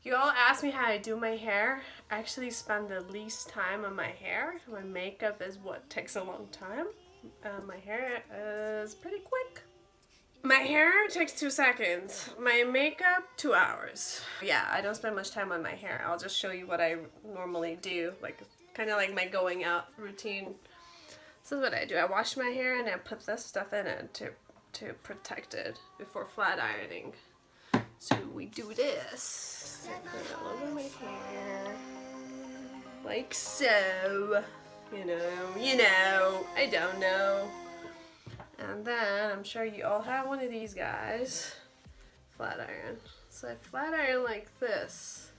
You all ask me how I do my hair. I actually spend the least time on my hair. My makeup is what takes a long time. My hair is pretty quick. My hair takes 2 seconds. My makeup, 2 hours. Yeah, I don't spend much time on my hair. I'll just show you what I normally do, like kind of like my going out routine. This is what I do. I wash my hair and I put this stuff in it to protect it before flat ironing. So we do this. I put it all over my hair, like so. You know, I don't know. And then, I'm sure you all have one of these guys. Flat iron. So I flat iron like this.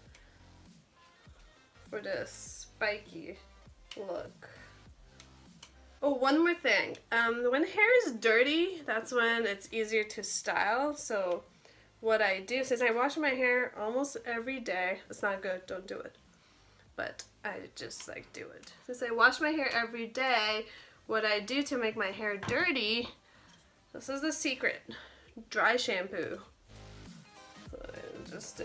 For this spiky look. Oh, one more thing. When hair is dirty, that's when it's easier to style. So what I do, since I wash my hair almost every day, it's not good, don't do it. But I just like do it. Since I wash my hair every day, what I do to make my hair dirty, this is the secret, dry shampoo. So I just do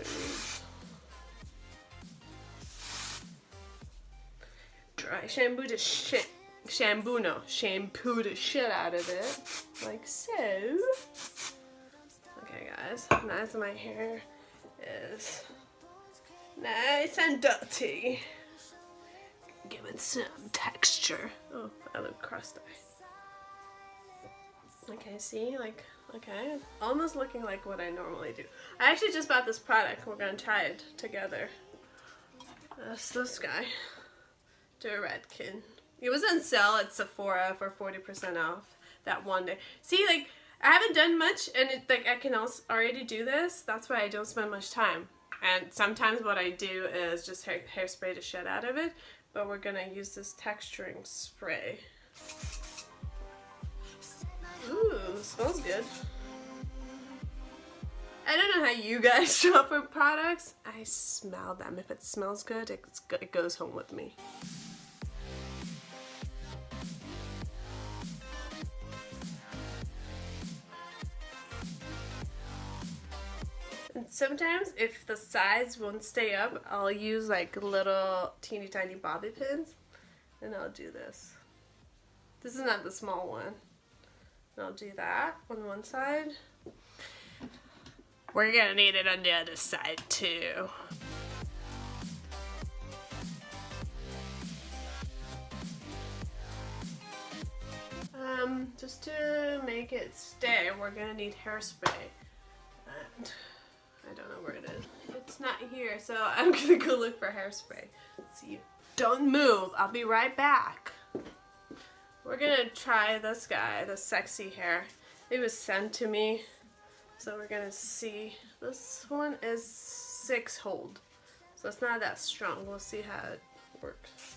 dry shampoo the shit, shampoo the shit out of it, like so. Okay guys, now that my hair is nice and dirty, give it some texture. Oh, I look crusty. Okay, see, like, okay, almost looking like what I normally do. I actually just bought this product. We're gonna try it together. That's this guy, Redkin. It was on sale at Sephora for 40% off that one day. See, like, I haven't done much, and it, like, I can also already do this. That's why I don't spend much time. And sometimes what I do is just hairspray the shit out of it. But we're gonna use this texturing spray. Ooh, smells good. I don't know how you guys shop for products. I smell them. If it smells good, it goes home with me. And sometimes if the sides won't stay up, I'll use like little teeny tiny bobby pins and I'll do this. This is not the small one. And I'll do that on one side. We're gonna need it on the other side too. Just to make it stay, we're gonna need hairspray. And I don't know where it is. It's not here, so I'm gonna go look for hairspray. Let's see. Don't move, I'll be right back. We're gonna try this guy, the sexy hair. It was sent to me, so we're gonna see. This one is 6 hold, so it's not that strong. We'll see how it works.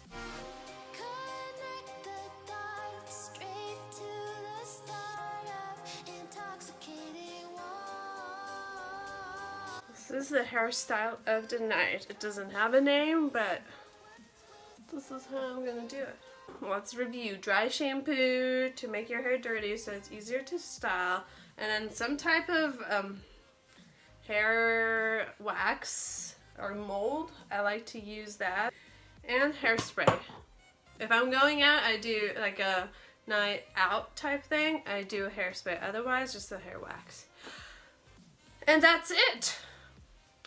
This is the hairstyle of the night. It doesn't have a name, but this is how I'm gonna do it. Let's review. Dry shampoo to make your hair dirty so it's easier to style, and then some type of hair wax or mold. I like to use that, and hairspray. If I'm going out, I do like a night out type thing. I do a hairspray. Otherwise, just a hair wax. And that's it.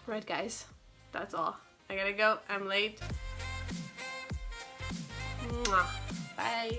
Right, guys, that's all. I gotta go. I'm late. Mwah. Bye.